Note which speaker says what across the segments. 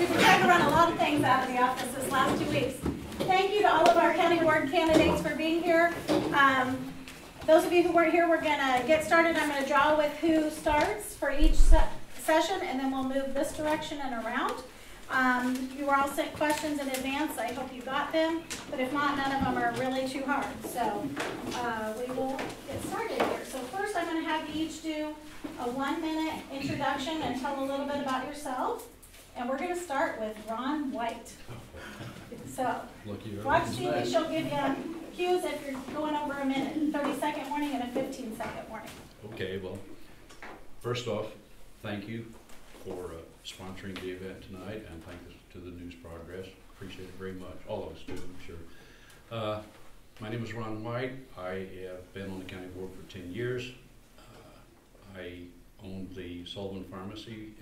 Speaker 1: We've been trying to run a lot of things out of the office this last 2 weeks. Thank you to all of our county board candidates for being here. Those of you who weren't here, we're going to get started. I'm going to draw with who starts for each session, and then we'll move this direction and around. You were all sent questions in advance. I hope you got them, but if not, none of them are really too hard. So we will get started here. So first, I'm going to have you each do a 1-minute introduction and tell a little bit about yourself. And we're going to start with Ron White. So watch TV. She'll give you cues if you're going over a minute, 30-second warning and a 15-second warning.
Speaker 2: Okay, well, first off, thank you for sponsoring the event tonight, and thank you to the News Progress. Appreciate it very much. All of us do, I'm sure. My name is Ron White. I have been on the county board for 10 years. I owned the Sullivan Pharmacy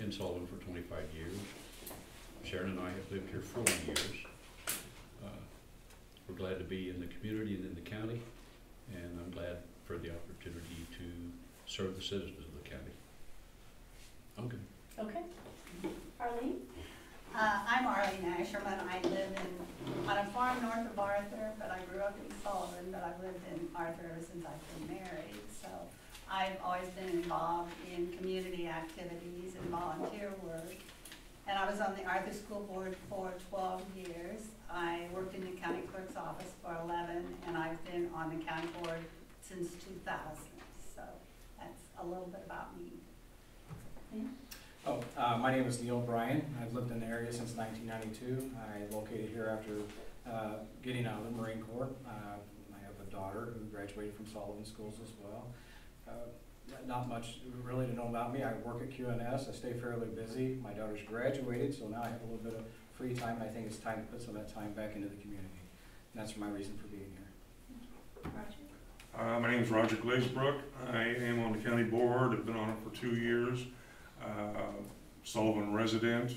Speaker 2: in Sullivan for 25 years. Sharon and I have lived here 40 years. We're glad to be in the community and in the county, and I'm glad for the opportunity to serve the citizens of the county. I'm good.
Speaker 1: Okay. Arlene?
Speaker 3: I'm Arlene Asherman. I live on a farm north of Arthur, but I grew up in Sullivan, but I've lived in Arthur ever since I've been married. So I've always been involved in community activities and volunteer work. And I was on the Arthur School Board for 12 years. I worked in the county clerk's office for 11, and I've been on the county board since 2000. So that's a little bit about me.
Speaker 1: Yeah.
Speaker 4: My name is Neil Bryan. I've lived in the area since 1992. I located here after getting out of the Marine Corps. I have a daughter who graduated from Sullivan Schools as well. Not much really to know about me. I work at QNS. I stay fairly busy. My daughter's graduated, so now I have a little bit of free time. I think it's time to put some of that time back into the community. And that's my reason for being here.
Speaker 1: Roger.
Speaker 5: My name is Roger Glazebrook. I am on the county board. I've been on it for 2 years. Sullivan resident,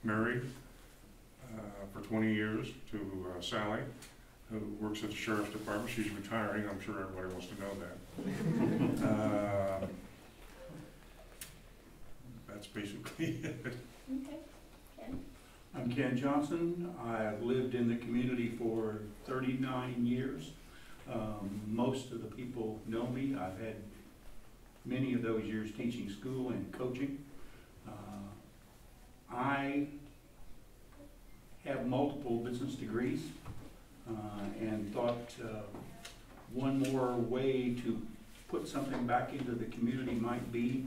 Speaker 5: married for 20 years to Sally, who works at the Sheriff's Department. She's retiring. I'm sure everybody wants to know that. That's basically it.
Speaker 1: Okay. Ken?
Speaker 6: I'm Ken Johnson. I've lived in the community for 39 years. Most of the people know me. I've had many of those years teaching school and coaching. I have multiple business degrees and thought one more way to put something back into the community might be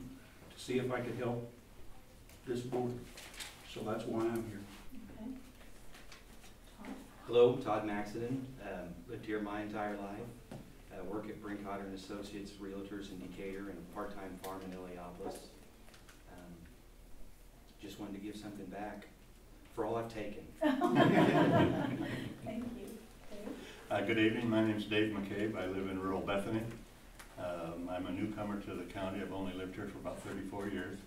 Speaker 6: to see if I could help this board. So that's why I'm here.
Speaker 1: Okay. Todd?
Speaker 7: Hello, Todd Maxiden. Lived here my entire life. Work at Brinkhotter and Associates Realtors in Decatur and a part-time farm in Illiopolis. Just wanted to give something back for all I've taken.
Speaker 1: Thank you.
Speaker 8: Good evening. My name is Dave McCabe. I live in rural Bethany. I'm a newcomer to the county. I've only lived here for about 34 years.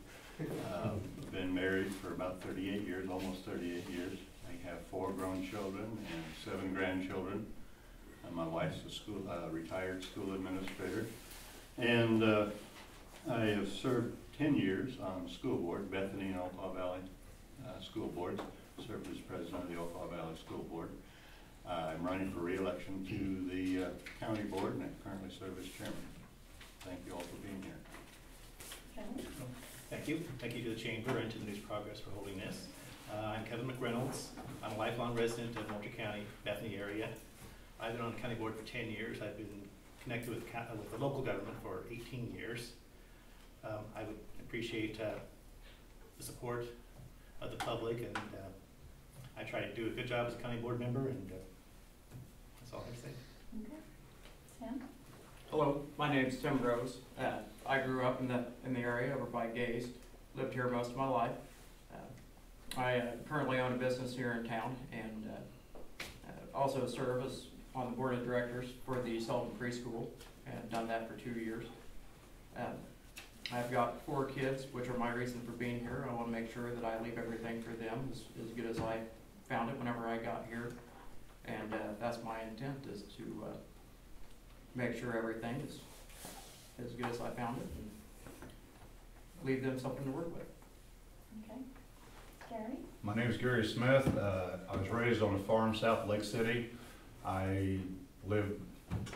Speaker 8: Been married for about 38 years, almost 38 years. I have 4 grown children and 7 grandchildren. My wife's a retired school administrator. And I have served 10 years on the school board, Bethany and Okaw Valley school boards. Served as president of the Okaw Valley School Board. I'm running for re-election to the county board, and I currently serve as chairman. Thank you all for being here.
Speaker 1: Okay.
Speaker 9: Thank you. Thank you to the Chamber and to the News Progress for holding this. I'm Kevin McReynolds. I'm a lifelong resident of Moultrie County, Bethany area. I've been on the county board for 10 years. I've been connected with the local government for 18 years. I would appreciate the support of the public, and I try to do a good job as a county board member, and that's all I have to say.
Speaker 1: Okay. Tim?
Speaker 4: Hello, my name is Tim Rose. I grew up in the area over by Gaze. Lived here most of my life. I currently own a business here in town, and also serve as on the board of directors for the Sullivan Preschool, and done that for 2 years. I've got 4 kids, which are my reason for being here. I want to make sure that I leave everything for them as good as I found it whenever I got here, and that's my intent, is to make sure everything is as good as I found it, and leave them something to work with.
Speaker 1: Okay. Gary?
Speaker 10: My name is Gary Smith. I was raised on a farm south of Lake City. I live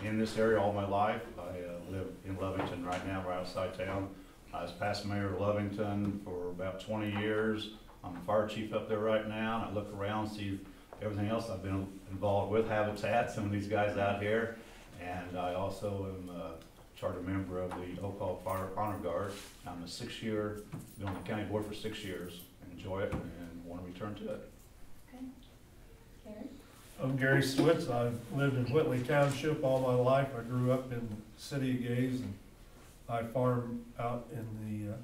Speaker 10: in this area all my life. I live in Lovington right now, right outside town. I was past mayor of Lovington for about 20 years. I'm the fire chief up there right now, and I look around, see everything else I've been involved with, Habitat, some of these guys out here. And I also am a charter member of the Oak Hall Fire Honor Guard. I'm a 6-year, been on the county board for 6 years. Enjoy it and want to return to it.
Speaker 1: Okay. Gary?
Speaker 11: I'm Gary Switz. I've lived in Whitley Township all my life. I grew up in the city of Gaze, and I farm out in the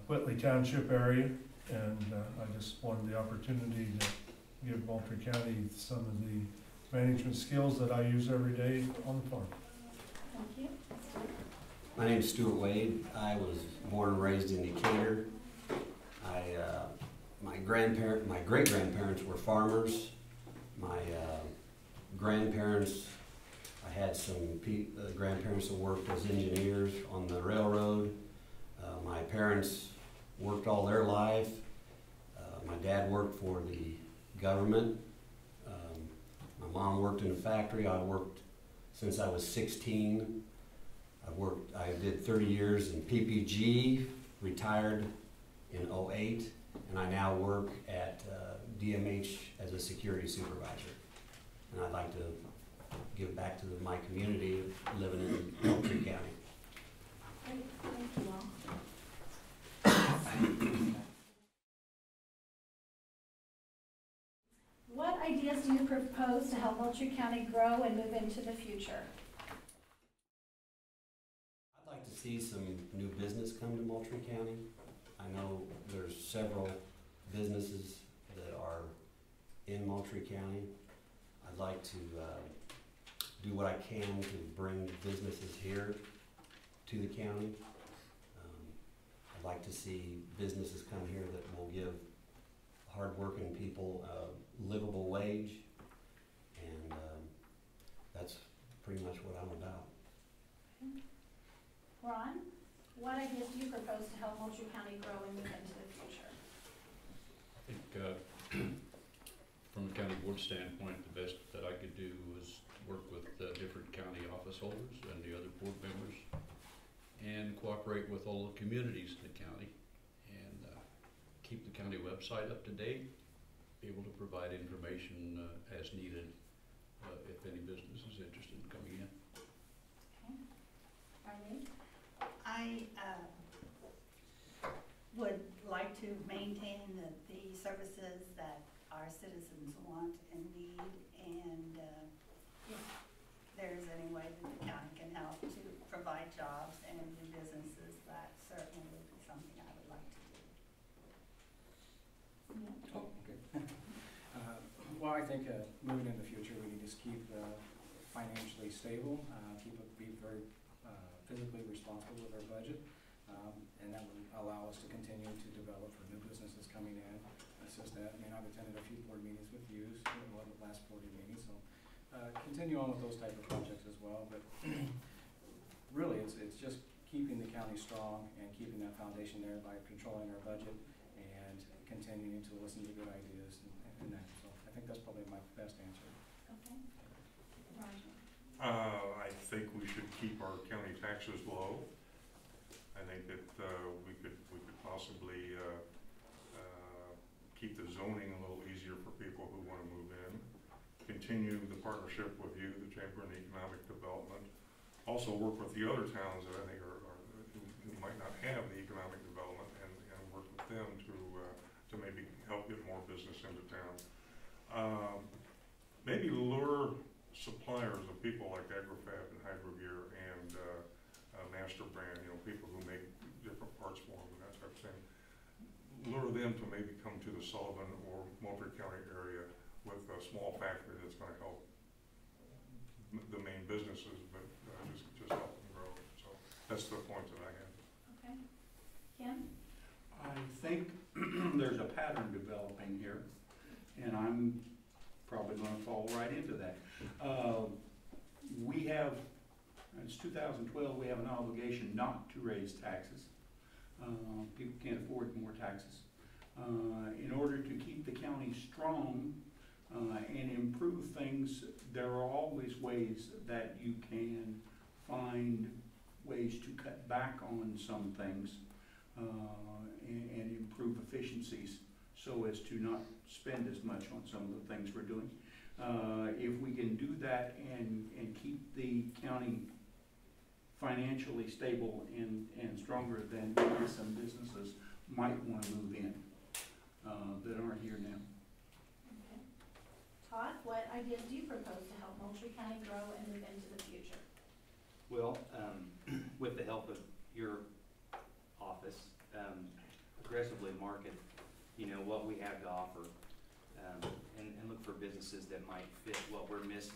Speaker 11: Whitley Township area. And I just wanted the opportunity to give Moultrie County some of the management skills that I use every day on the farm.
Speaker 1: Thank you.
Speaker 12: My name is Stuart Wade. I was born and raised in Decatur. My great-grandparents were farmers. My grandparents, I had some grandparents that worked as engineers on the railroad. My parents worked all their life. My dad worked for the government. My mom worked in a factory. I worked since I was 16. I did 30 years in PPG, retired in 2008, and I now work at DMH as a security supervisor. And I'd like to give back to my community living in Moultrie County.
Speaker 1: Great. Thank you all. What ideas do you propose to help Moultrie County grow and move into the future?
Speaker 12: I'd like to see some new business come to Moultrie County. I know there's several businesses that are in Moultrie County. I'd like to do what I can to bring businesses here to the county. I'd like to see businesses come here that will give hardworking people a livable wage, and that's pretty much what I'm about.
Speaker 1: Ron, what ideas do you propose to help Moultrie County grow and move into the future?
Speaker 2: I think from a county board standpoint, the best that I could do was work with different county office holders and the other board members and cooperate with all the communities in the county and keep the county website up to date, be able to provide information as needed if any business is interested in coming in.
Speaker 1: Okay. Arlene?
Speaker 3: I would like to maintain the services that our citizens want and need, and if there's any way that the county can help to provide jobs and new businesses, that certainly would be something I would like to do.
Speaker 1: Yeah.
Speaker 4: Oh, okay. Well, I think moving in the future, we need to just keep financially stable, be very physically responsible with our budget, and that would allow us to continue to develop for new businesses coming in, assist that. I mean, I've attended a few board meetings with you, the last 40 meetings, so continue on with those type of projects as well. But really, it's just keeping the county strong and keeping that foundation there by controlling our budget and continuing to listen to good ideas and that. So I think that's probably my best answer.
Speaker 1: Okay. Roger?
Speaker 5: I think we should keep our county taxes low. I think that we could possibly keep the zoning a little easier for people who want to move in. Continue the partnership with you, the Chamber and Economic Development. Also work with the other towns that I think who might not have the economic development, and work with them to maybe help get more business into town. Maybe lure suppliers of people like AgriFab and HydroGear and Master Brand, people who make different parts for them and that type of thing. Lure them to maybe come to the Sullivan or Moultrie County area with a small factory that's going to help the main businesses, but just help them grow. So that's the point that I have.
Speaker 1: Okay. Kim?
Speaker 6: I think there's a pattern developing here, and I'm probably going to fall right into that. We have, it's 2012, we have an obligation not to raise taxes. People can't afford more taxes. In order to keep the county strong and improve things, there are always ways that you can find ways to cut back on some things and improve efficiencies so as to not spend as much on some of the things we're doing. If we can do that and keep the county financially stable and stronger, then maybe some businesses might want to move in that aren't here now.
Speaker 1: Okay. Todd, what ideas do you propose to help Moultrie County grow and move into the future?
Speaker 7: Well, with the help of your office, aggressively market, what we have to offer, and look for businesses that might fit what we're missing.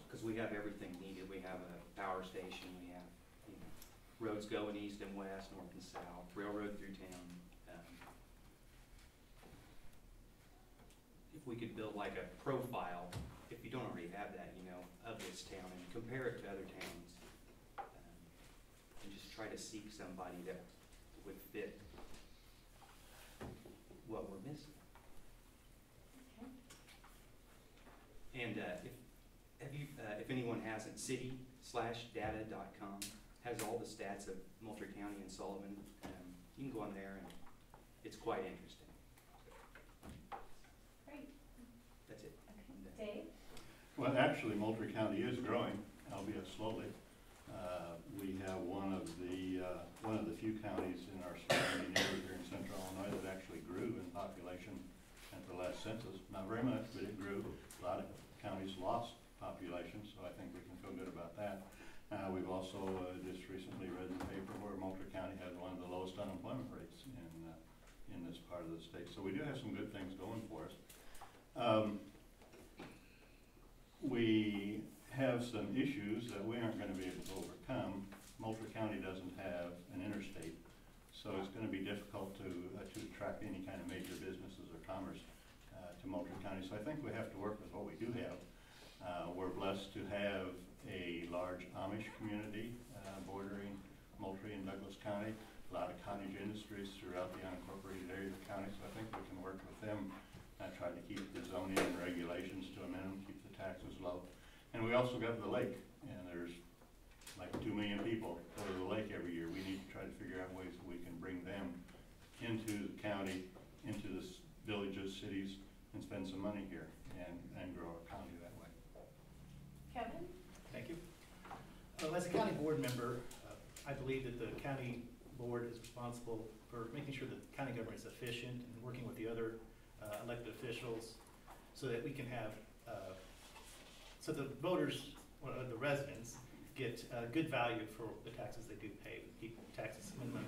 Speaker 7: Because we have everything needed. We have a power station, we have roads going east and west, north and south, railroad through town. If we could build like a profile, if you don't already have that, of this town and compare it to other towns, and just try to seek somebody that would fit what we're missing.
Speaker 1: Okay.
Speaker 7: And if anyone hasn't, city/data.com has all the stats of Moultrie County and Sullivan. You can go on there and it's quite interesting.
Speaker 1: Great.
Speaker 7: That's it.
Speaker 1: Okay. Dave?
Speaker 8: Well, actually, Moultrie County is growing, albeit slowly. We have one of the few counties in our surrounding area here in central Illinois that actually grew in population at the last census. Not very much, but it grew. A lot of counties lost population, so I think we can feel good about that. We've also just recently read in the paper where Moultrie County has one of the lowest unemployment rates in this part of the state. So we do have some good things going for us. We have some issues that we aren't going to be able to overcome. Moultrie County doesn't have an interstate, so it's going to be difficult to attract any kind of major businesses or commerce to Moultrie County. So I think we have to work with what we do have. We're blessed to have a large Amish community bordering Moultrie and Douglas County, a lot of cottage industries throughout the unincorporated area of the county, so I think we can work with them, try to keep the zoning and regulations to a minimum, keep the taxes low. And we also got the lake, and there's like 2 million people go to the lake every year. We need to try to figure out ways that we can bring them into the county, into the villages, cities, and spend some money here and grow our county that way.
Speaker 1: Kevin?
Speaker 9: Thank you. As a county board member, I believe that the county board is responsible for making sure that the county government is efficient and working with the other elected officials so that we can have, so the voters, or the residents, get good value for the taxes they do pay. We keep taxes minimum.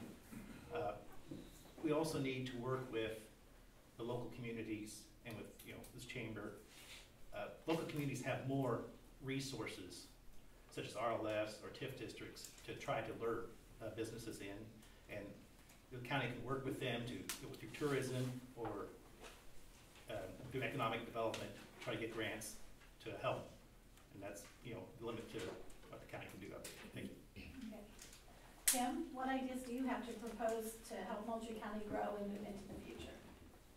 Speaker 9: We also need to work with the local communities and with this chamber. Local communities have more resources, such as RLS or TIF districts, to try to lure businesses in, and the county can work with them to through tourism or through economic development, try to get grants to help, and that's the limit to what the county can do up there. Thank you.
Speaker 1: Okay. Tim, what ideas do you have to propose to help Moultrie County grow and move into the future?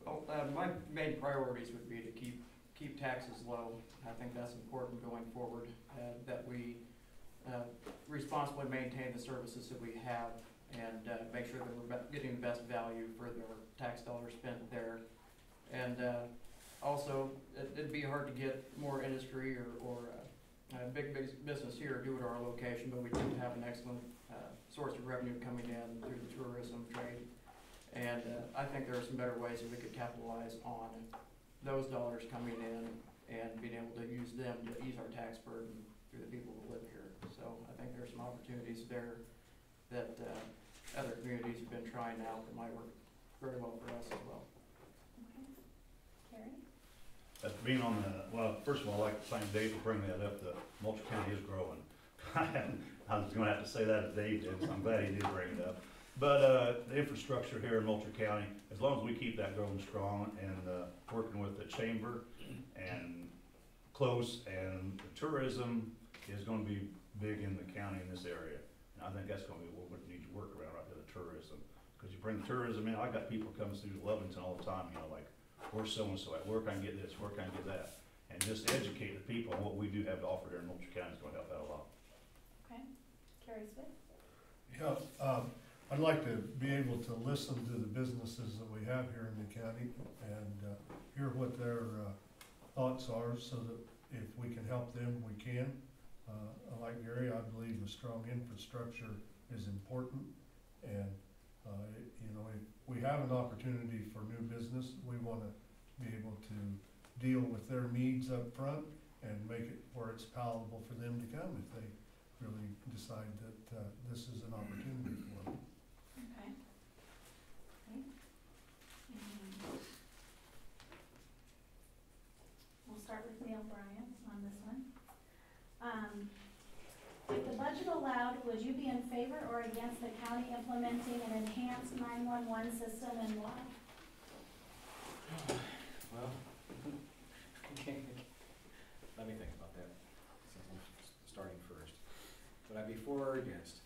Speaker 13: Well, my main priorities would be to keep taxes low. I think that's important going forward, that we responsibly maintain the services that we have and make sure that we're getting the best value for their tax dollars spent there. And also, it'd be hard to get more industry or big business here due to our location, but we do have an excellent source of revenue coming in through the tourism trade. And I think there are some better ways that we could capitalize on those dollars coming in and being able to use them to ease our tax burden through the people who live here. So I think there's some opportunities there that other communities have been trying out that might work very well for us as well.
Speaker 1: Okay. Carrie?
Speaker 10: Being on well, first of all, I'd like to thank Dave for bringing that up. The Moultrie County is growing. I was going to have to say that as Dave did, so I'm glad he did bring it up. But the infrastructure here in Moultrie County, as long as we keep that growing strong and working with the chamber and close, and the tourism is going to be big in the county in this area. And I think that's going to be what we need to work around right there, the tourism. Because you bring tourism in, I got people coming through Lovington all the time, you know, like, where's so-and-so at, where can I get this, where can I get that? And just educate the people on what we do have to offer here in Moultrie County is gonna help out a lot.
Speaker 1: Okay, Carrie Swift?
Speaker 11: Yeah, I'd like to be able to listen to the businesses that we have here in the county and hear what their thoughts are so that if we can help them, we can. Like Gary, I believe a strong infrastructure is important, and you know, if we have an opportunity for new business, we want to be able to deal with their needs up front and make it where it's palatable for them to come if they really decide that this is an opportunity for them.
Speaker 1: Okay. Okay. We'll start with Neil Bryan on this one. If the budget allowed, would you be in favor or against the county implementing an enhanced 911 system, and why?
Speaker 4: Well, okay, let me think about that, since I'm starting first. Would I be for or against?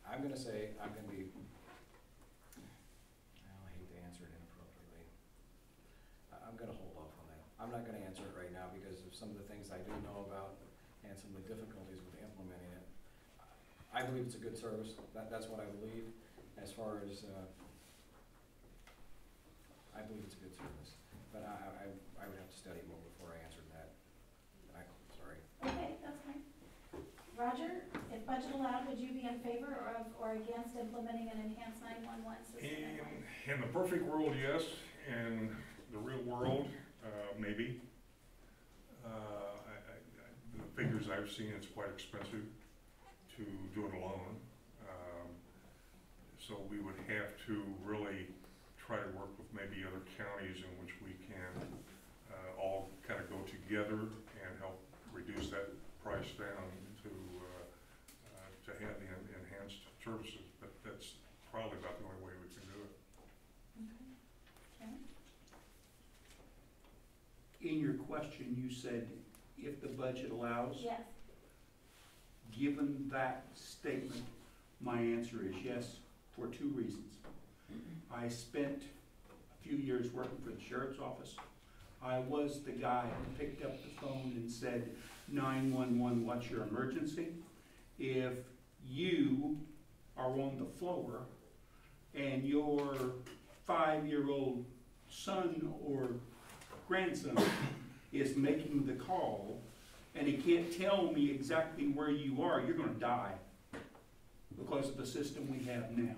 Speaker 4: I'm gonna say, I'm gonna be, well, I hate to answer it inappropriately. I'm gonna hold off on that. I'm not gonna answer it right now because of some of the things I do know about and some of the difficulties with implementing it. I believe it's a good service. That's what I believe. As far as, I believe it's a good service. But I would have to study more before I answered that. Sorry.
Speaker 1: Okay, that's fine. Roger, if budget allowed, would you be in favor or against implementing an enhanced 911 system?
Speaker 5: In the perfect world, yes. In the real world, maybe. The figures I've seen, it's quite expensive to do it alone. So we would have to really try to work with maybe other counties in which we can all kind of go together and help reduce that price down to have the enhanced services. But that's probably about the only way we can do it.
Speaker 1: Okay. Okay.
Speaker 6: In your question, you said if the budget allows.
Speaker 1: Yes.
Speaker 6: Given that statement, my answer is yes, for two reasons. I spent a few years working for the sheriff's office. I was the guy who picked up the phone and said, 911, what's your emergency? If you are on the floor and your 5-year-old son or grandson is making the call and he can't tell me exactly where you are, you're going to die because of the system we have now.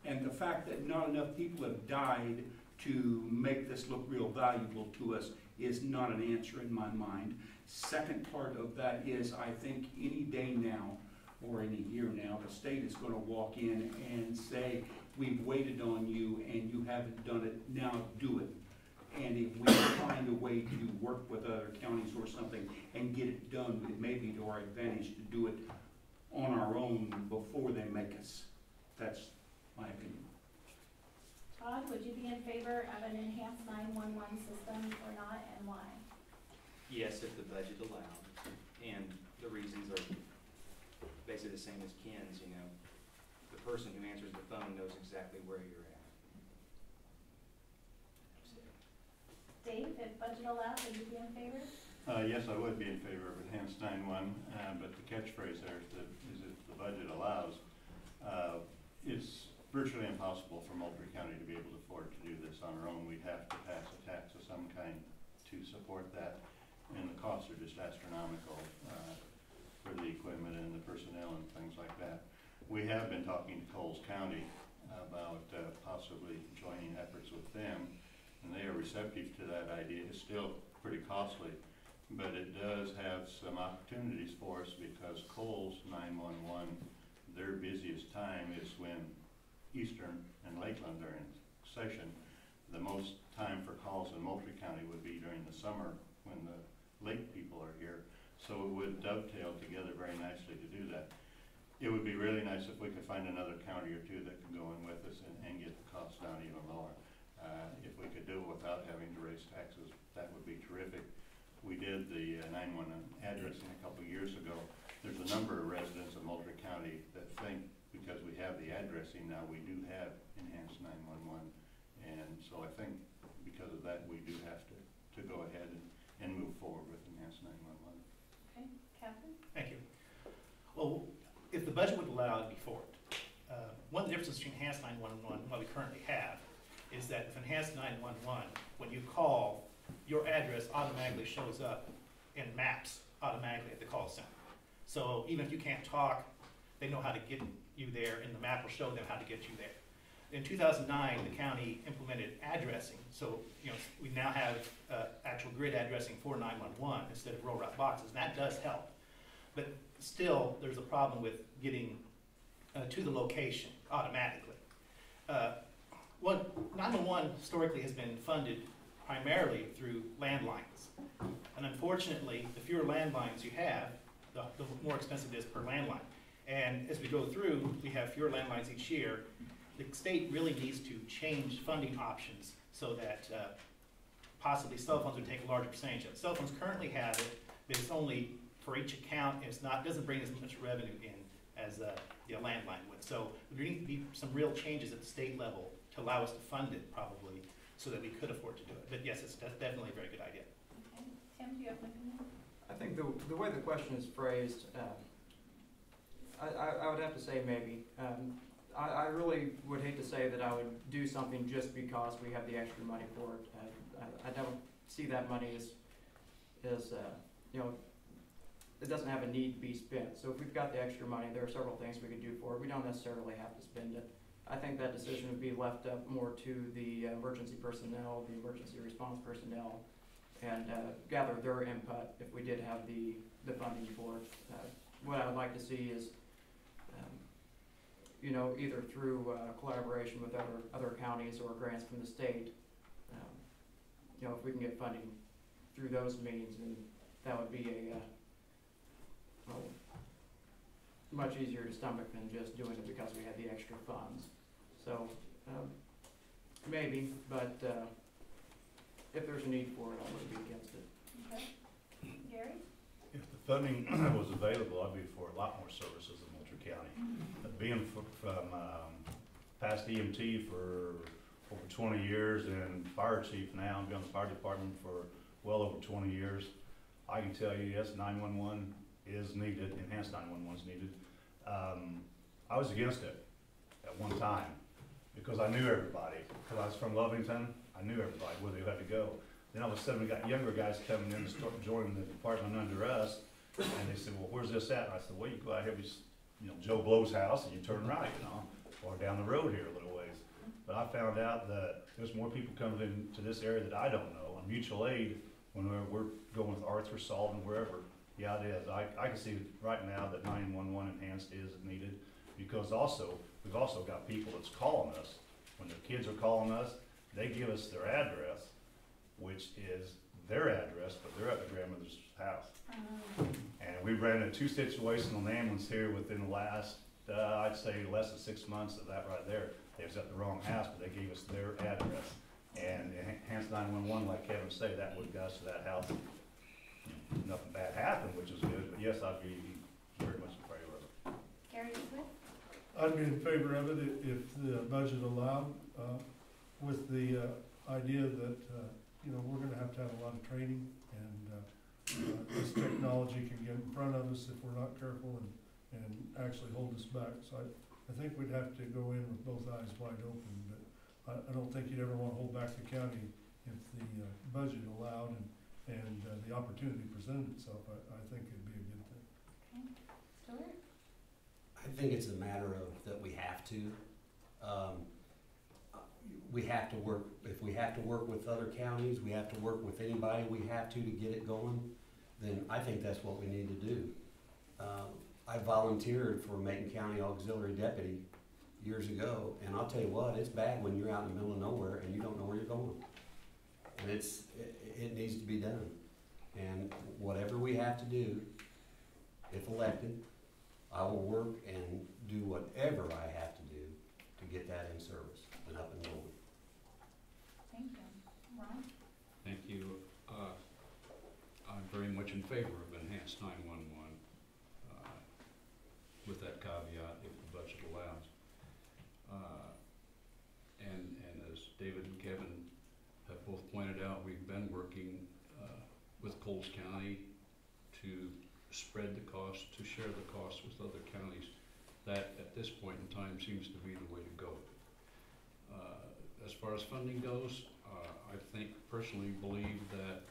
Speaker 6: And the fact that not enough people have died to make this look real valuable to us is not an answer in my mind. Second part of that is, I think any day now or any year now, the state is going to walk in and say, we've waited on you and you haven't done it, now do it. And if we find a way to work with other counties or something and get it done, it may be to our advantage to do it on our own before they make us. That's my opinion.
Speaker 1: Todd, would you be in favor of an enhanced 911 system or not, and why?
Speaker 7: Yes, if the budget allowed, and the reasons are basically the same as Ken's, you know. The person who answers the phone knows exactly where you're at.
Speaker 10: Dave,
Speaker 1: if budget allowed, would you be in favor?
Speaker 8: Yes, I would be in favor of enhanced 911, but the catchphrase there is if the budget allows. It's virtually impossible for Moultrie County to be able to afford to do this on our own. We'd have to pass a tax of some kind to support that, and the costs are just astronomical for the equipment and the personnel and things like that. We have been talking to Coles County about possibly joining efforts with them, and they are receptive to that idea. It's still pretty costly, but it does have some opportunities for us because Coles 911, their busiest time is when Eastern and Lakeland are in session. The most time for calls in Moultrie County would be during the summer when the lake people are here. So it would dovetail together very nicely to do that. It would be really nice if we could find another county or two that could go in with us and get the costs down even lower. If we could do it without having to raise taxes, that would be terrific. We did the 911 addressing a couple of years ago. There's a number of residents of Moultrie County that think because we have the address addressing now, we do have enhanced 911. And so I think because of that, we do have to go ahead and move forward with enhanced 911.
Speaker 1: Okay, Catherine?
Speaker 9: Thank you. Well, if the budget would allow, it'd be for it. One of the differences between enhanced 911 and what we currently have is that with enhanced 911, when you call, your address automatically shows up in maps automatically at the call center. So even if you can't talk, they know how to get you there, and the map will show them how to get you there. In 2009, the county implemented addressing, so we now have actual grid addressing for 911 instead of roll route boxes, and that does help. But still, there's a problem with getting to the location automatically. 911 historically has been funded primarily through landlines. And unfortunately, the fewer landlines you have, the more expensive it is per landline. And as we go through, we have fewer landlines each year. The state really needs to change funding options so that possibly cell phones would take a larger percentage of it. Cell phones currently have it, but it's only for each account, and doesn't bring as much revenue in as the landline would. So there need to be some real changes at the state level to allow us to fund it probably so that we could afford to do it. But yes, it's definitely a very good idea.
Speaker 1: Okay. Tim, do you have an opinion?
Speaker 13: I think the way the question is phrased, I would have to say maybe. I really would hate to say that I would do something just because we have the extra money for it. I don't see that money as it doesn't have a need to be spent. So if we've got the extra money, there are several things we could do for it. We don't necessarily have to spend it. I think that decision would be left up more to the emergency personnel, the emergency response personnel, and gather their input if we did have the funding for it. What I would like to see is, either through collaboration with other counties or grants from the state, if we can get funding through those means, then that would be much easier to stomach than just doing it because we had the extra funds. So maybe, but if there's a need for it, I wouldn't be against it.
Speaker 1: Okay. Gary?
Speaker 10: If the funding was available, I'd be for a lot more services in Moultrie County. But being from past EMT for over 20 years and fire chief now, I've been on the fire department for well over 20 years, I can tell you, yes, 911 is needed, enhanced 911 is needed. I was against it at one time because I knew everybody. Because I was from Lovington, I knew everybody, where they had to go. Then all of a sudden we got younger guys coming in and start joining the department under us, and they said, well, where's this at? And I said, well, you go out here, Joe Blow's house, and you turn right, or down the road here a little ways. But I found out that there's more people coming into this area that I don't know. On mutual aid, when we're going with Arthur, Sullivan, wherever, yeah, it is. I can see right now that 911 enhanced is needed because we've also got people that's calling us. When their kids are calling us, they give us their address, which is their address, but they're at their grandmother's house. And we ran into 2 situations on the ambulance here within the last, I'd say less than 6 months of that right there. They was at the wrong house, but they gave us their address. And enhanced 911, like Kevin said, that would have got us to that house. Nothing bad happened, which is good, but yes, I'd be very much in favor of it.
Speaker 1: Gary, you would?
Speaker 11: I'd be in favor of it if the budget allowed, with the idea that, we're gonna have a lot of training, and this technology can get in front of us if we're not careful and actually hold us back. So I think we'd have to go in with both eyes wide open, but I don't think you'd ever want to hold back the county if the budget allowed and the opportunity presented itself. I think it'd be a good thing.
Speaker 1: Okay. Stuart?
Speaker 12: I think it's a matter of that we have to. We have to work, if we have to work with other counties, we have to work with anybody we have to get it going, then I think that's what we need to do. I volunteered for Macon County Auxiliary Deputy years ago, and I'll tell you what, it's bad when you're out in the middle of nowhere and you don't know where you're going. And it needs to be done. And whatever we have to do, if elected, I will work and do whatever I have to do to get that in service and up and going.
Speaker 1: Thank you. Ron?
Speaker 2: Thank you. I'm very much in favor of enhanced 911 with that caveat if the budget allows. with Coles County to spread the cost, to share the cost with other counties. That, at this point in time, seems to be the way to go. As far as funding goes, I personally believe that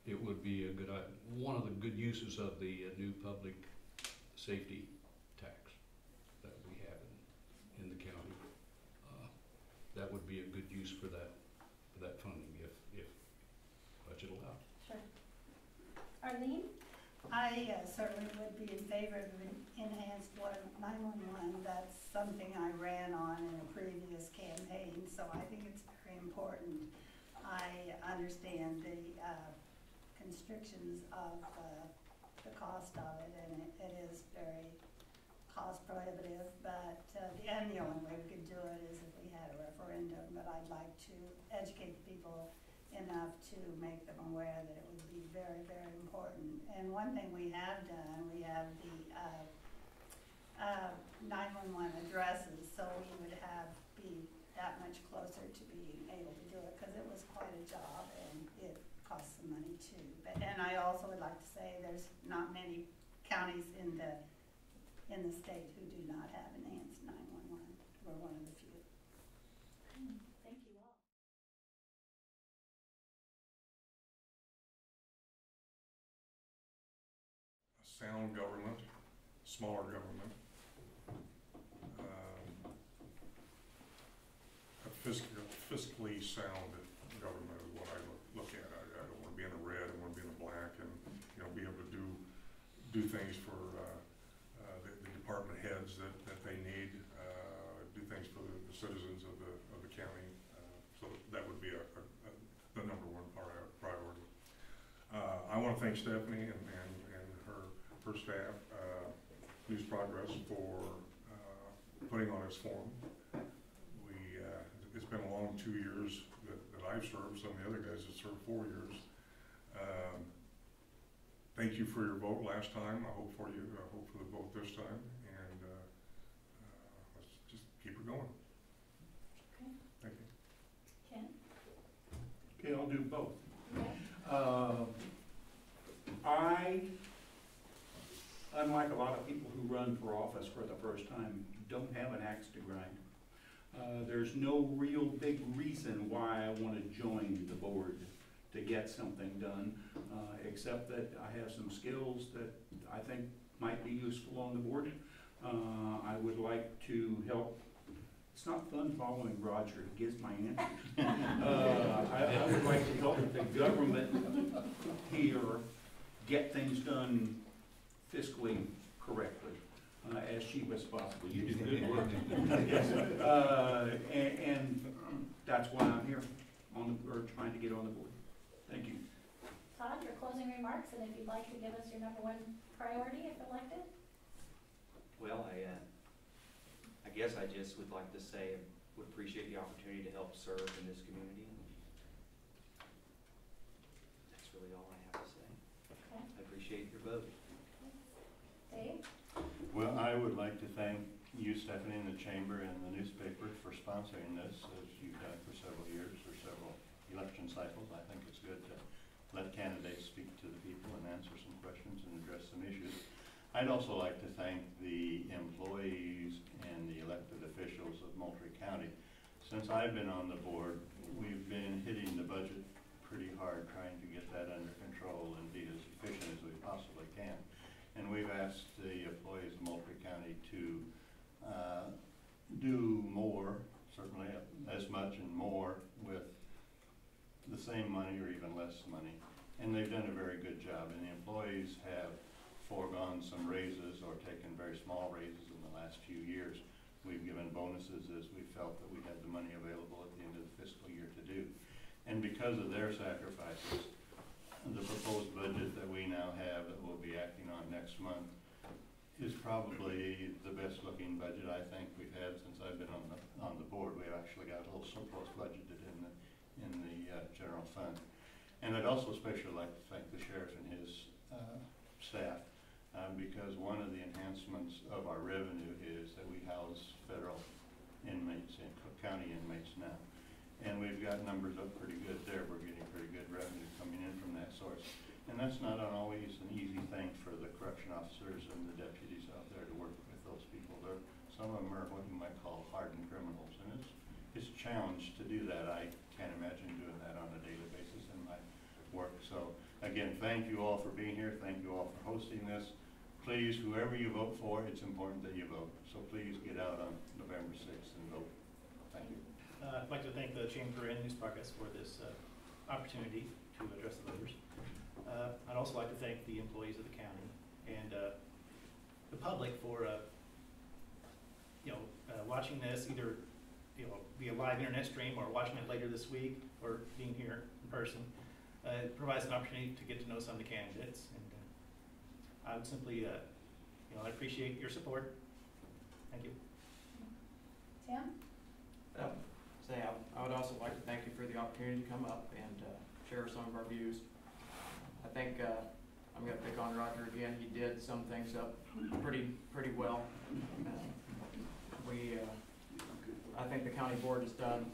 Speaker 2: it would be a good, one of the good uses of the new public safety tax that we have in the county. That would be a good use for that funding if budget allowed.
Speaker 1: Sure. Arlene?
Speaker 3: I certainly would be in favor of an enhanced 911. That's something I ran on in a previous campaign, so I think it's very important. I understand the constrictions of the cost of it, and it is very cost prohibitive, but and the only way we could do it is if we had a referendum, but I'd like to educate people enough to make them aware that it would be very, very important. And one thing we have done, we have the 911 addresses, so we would be that much closer to being able to do it, because it was quite a job and it costs some money too. And I also would like to say there's not many counties in the state who do not have enhanced 911. We're one of the few.
Speaker 1: Thank you all.
Speaker 5: Sound government, smaller government, a fiscally sound government is what I look at. I don't want to be in the red, I want to be in the black, and be able to do things for the department heads that they need, do things for the citizens of the county. So that would be the number one priority. I want to thank Stephanie and her staff, News Progress, for putting on this forum. It's been a long 2 years that I've served. Some of the other guys have served 4 years. Thank you for your vote last time. I hope for the vote this time, and let's just keep her going.
Speaker 1: Okay.
Speaker 5: Thank you.
Speaker 1: Ken?
Speaker 6: Okay, I'll do both.
Speaker 1: Okay.
Speaker 6: I, unlike a lot of people who run for office for the first time, don't have an axe to grind. There's no real big reason why I want to join the board to get something done, except that I have some skills that I think might be useful on the board. I would like to help. It's not fun following Roger, he gives my answers. I would like to help the government here get things done fiscally correctly, as cheap as possible. You do good work. Yes. And that's why I'm here, or trying to get on the board. Thank you.
Speaker 1: Todd, your closing remarks, and if you'd like to give us your number one priority if elected.
Speaker 7: Well, I guess I just would like to say I would appreciate the opportunity to help serve in this community. That's really all I have to say.
Speaker 1: Okay.
Speaker 7: I appreciate your vote.
Speaker 1: Dave?
Speaker 8: Well, I would like to thank you, Stephanie, and the Chamber and the newspaper for sponsoring this, as you've done for several years or several election cycles. I think it's good to let candidates speak to the people and answer some questions and address some issues. I'd also like to thank the employees and the elected officials of Moultrie County. Since I've been on the board, we've been hitting the budget pretty hard, trying to get that under control and be as efficient as we possibly can. And we've asked the employees of Moultrie County to do more, certainly as much and more, with the same money or even less money. And they've done a very good job. And the employees have foregone some raises or taken very small raises in the last few years. We've given bonuses as we felt that we had the money available at the end of the fiscal year to do. And because of their sacrifices, the proposed budget that we now have that we'll be acting on next month is probably the best looking budget I think we've had since I've been on the board. We've actually got a little surplus budgeted in the general fund. And I'd also especially like to thank the sheriff and his staff, because one of the enhancements of our revenue is that we house federal inmates and county inmates now. and we've got numbers up pretty good there. We're getting pretty good revenue coming in from that source. And that's not always an easy thing for the correction officers and the deputies out there to work with those people. Some of them are what you might call hardened criminals, and it's a challenge to do that. I can't imagine doing that on a daily basis in my work. So again, thank you all for being here. Thank you all for hosting this. Please, whoever you vote for, it's important that you vote. So please get out on November 6th and vote. Thank you.
Speaker 9: I'd like to thank the Chamber and News Progress for this opportunity to address the voters. I'd also like to thank the employees of the county and the public for watching this, either via live internet stream or watching it later this week or being here in person. It provides an opportunity to get to know some of the candidates, and I would simply, I appreciate your support. Thank you.
Speaker 3: Tim?
Speaker 13: I would also like to thank you for the opportunity to come up and share some of our views. I think I'm going to pick on Roger again. He did some things up pretty well. I think the county board has done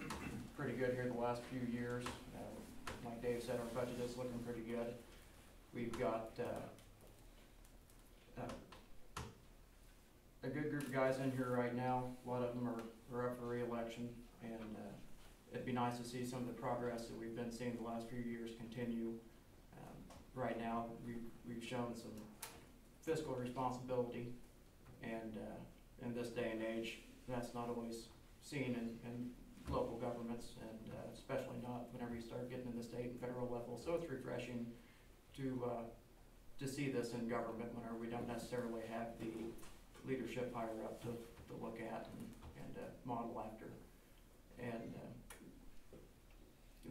Speaker 13: pretty good here the last few years. Like Dave said, our budget is looking pretty good. We've got a good group of guys in here right now. A lot of them are up for re-election, and it'd be nice to see some of the progress that we've been seeing the last few years continue. Right now, we've shown some fiscal responsibility, and in this day and age, that's not always seen in local governments, and especially not whenever you start getting to the state and federal level. So it's refreshing to see this in government whenever we don't necessarily have the leadership higher up to look at and model after. And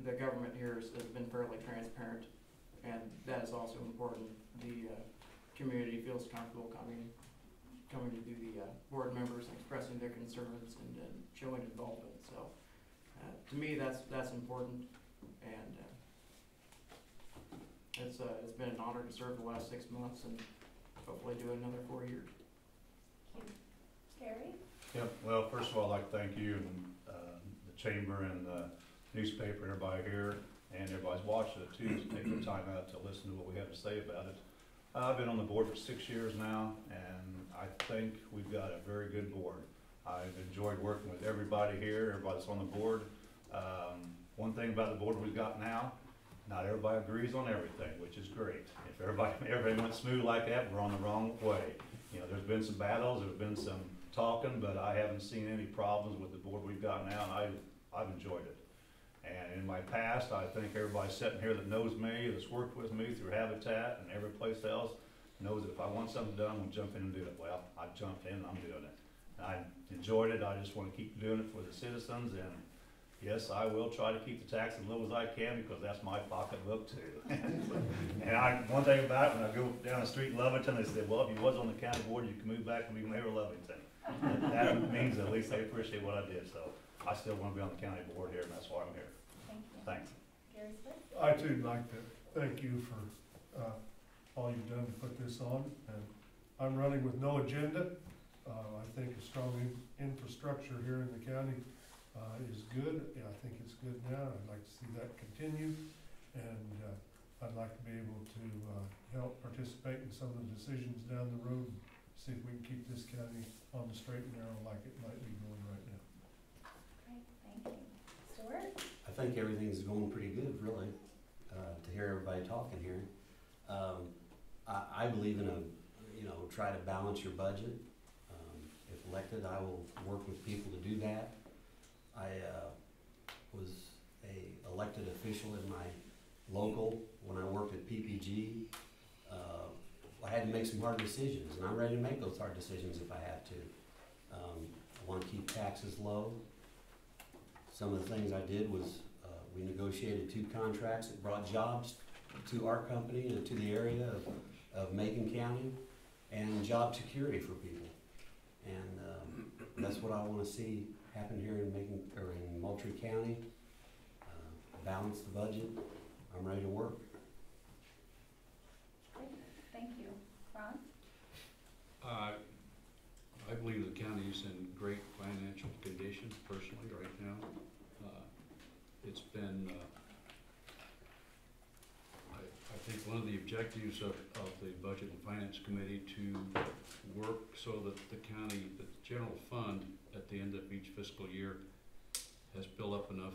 Speaker 13: the government here has been fairly transparent, and that is also important. The community feels comfortable coming to do the board members and expressing their concerns and showing involvement. So to me, that's important, and it's been an honor to serve the last 6 months and hopefully do another 4 years.
Speaker 3: Gary?
Speaker 10: Yeah, well, first of all, I'd like to thank you and the chamber and the newspaper, everybody here, and everybody's watching it too, to take the time out to listen to what we have to say about it. I've been on the board for 6 years now, and I think we've got a very good board. I've enjoyed working with everybody here, everybody that's on the board. One thing about the board we've got now, not everybody agrees on everything, which is great. If everybody went smooth like that, we're on the wrong way. There's been some battles, there's been some talking, but I haven't seen any problems with the board we've got now, and I've enjoyed it. And in my past, I think everybody sitting here that knows me, that's worked with me through Habitat and every place else, knows that if I want something done, I'm going to jump in and do it. Well, I jumped in and I'm doing it. And I enjoyed it. I just want to keep doing it for the citizens. And yes, I will try to keep the tax as low as I can, because that's my pocketbook too. And one thing about it, when I go down the street in Lovington, they said, well, if you was on the county board, you can move back and be mayor of Lovington. That means at least they appreciate what I did. So I still want to be on the county board here, and that's why I'm here.
Speaker 3: Thank you.
Speaker 10: Thanks.
Speaker 3: Gary Smith?
Speaker 11: I too like to thank you for all you've done to put this on. And I'm running with no agenda. I think a strong infrastructure here in the county is good. I think it's good now. I'd like to see that continue. And I'd like to be able to help participate in some of the decisions down the road and see if we can keep this county on the straight and narrow like it might be going right now.
Speaker 3: Great, thank you. Stuart?
Speaker 12: I think everything's going pretty good, really, to hear everybody talking here. I believe in try to balance your budget. If elected, I will work with people to do that. I was a elected official in my local when I worked at PPG. I had to make some hard decisions, and I'm ready to make those hard decisions if I have to. I want to keep taxes low. Some of the things I did was we negotiated 2 contracts that brought jobs to our company and to the area of Macon County, and job security for people. And that's what I want to see happen here in Moultrie County. Balance the budget. I'm ready to work.
Speaker 3: Great, thank you. Ron?
Speaker 2: I believe the county is in great financial condition personally right now. objectives of the Budget and Finance Committee to work so that the county, the general fund at the end of each fiscal year has built up enough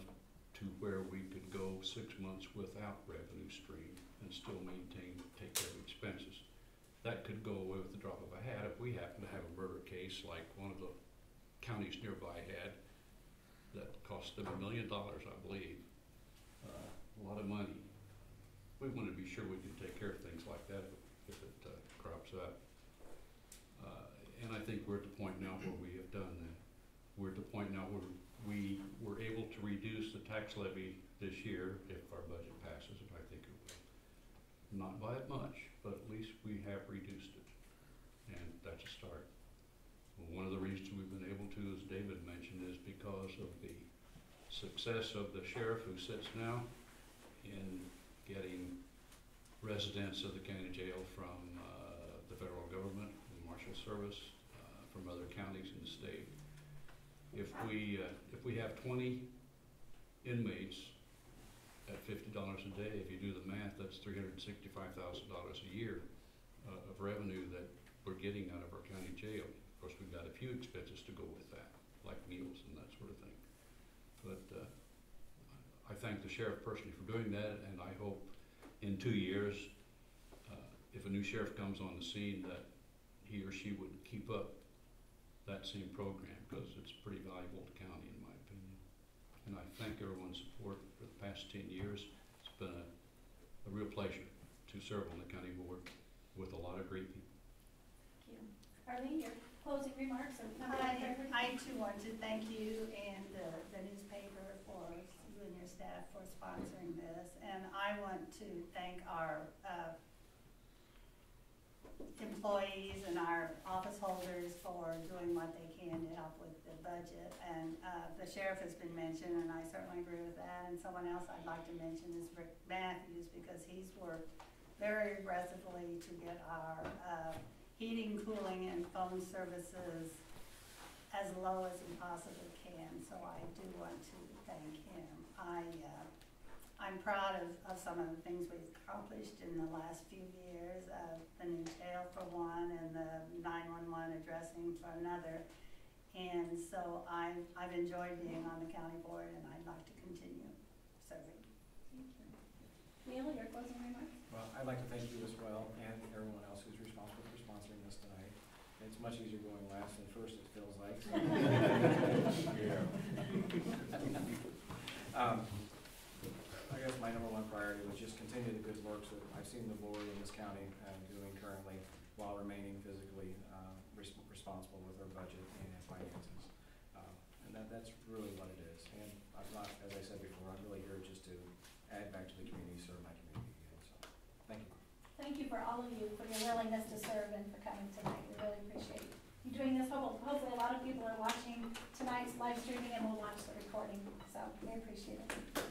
Speaker 2: to where we could go 6 months without revenue stream and still take care of expenses. That could go away with the drop of a hat if we happen to have a murder case like one of the counties nearby had that cost them $1 million, I believe. A lot of money. We want to be sure we can take care of things like that if it crops up. And I think we're at the point now where we have done that. We're at the point now where we were able to reduce the tax levy this year if our budget passes, and I think it will. Not by much, but at least we have reduced it, and that's a start. Well, one of the reasons we've been able to, as David mentioned, is because of the success of the sheriff who sits now in getting residents of the county jail from the federal government, the Marshal Service, from other counties in the state. If we have 20 inmates at $50 a day, if you do the math, that's $365,000 a year of revenue that we're getting out of our county jail. Of course, we've got a few expenses to go with that, like meals and that sort of thing. But I thank the sheriff personally for doing that, and I hope in 2 years, if a new sheriff comes on the scene, that he or she would keep up that same program, because it's pretty valuable to the county, in my opinion. And I thank everyone's support for the past 10 years. It's been a real pleasure to serve on the county board with a lot of great people.
Speaker 1: Thank you. Arlene, your closing remarks?
Speaker 3: I too want to thank you and the newspaper for, you and your staff for sponsoring this. And I want to thank our employees and our office holders for doing what they can to help with the budget. And the sheriff has been mentioned, and I certainly agree with that. And someone else I'd like to mention is Rick Matthews, because he's worked very aggressively to get our heating, cooling, and phone services as low as he possibly can. So I do want to thank him. I'm proud of some of the things we've accomplished in the last few years, the new jail for one, and the 911 addressing for another. And so I've enjoyed being on the county board, and I'd like to continue serving.
Speaker 1: Thank you. Neil, your closing remarks?
Speaker 4: Well, I'd like to thank you as well, and everyone else who's responsible for sponsoring this tonight. It's much easier going last than first, it feels like. I guess my #1 priority was just continue the good work that I've seen the board in this county doing currently, while remaining physically responsible with our budget and finances. And that's really what it is. And I'm not, as I said before, I'm really here just to add back to the community, serve my community again. So, thank you.
Speaker 1: Thank you for all of you for your willingness to serve and for coming tonight. We really appreciate you doing this. Hopefully a lot of people are watching tonight's live streaming and will watch the recording. So we appreciate it.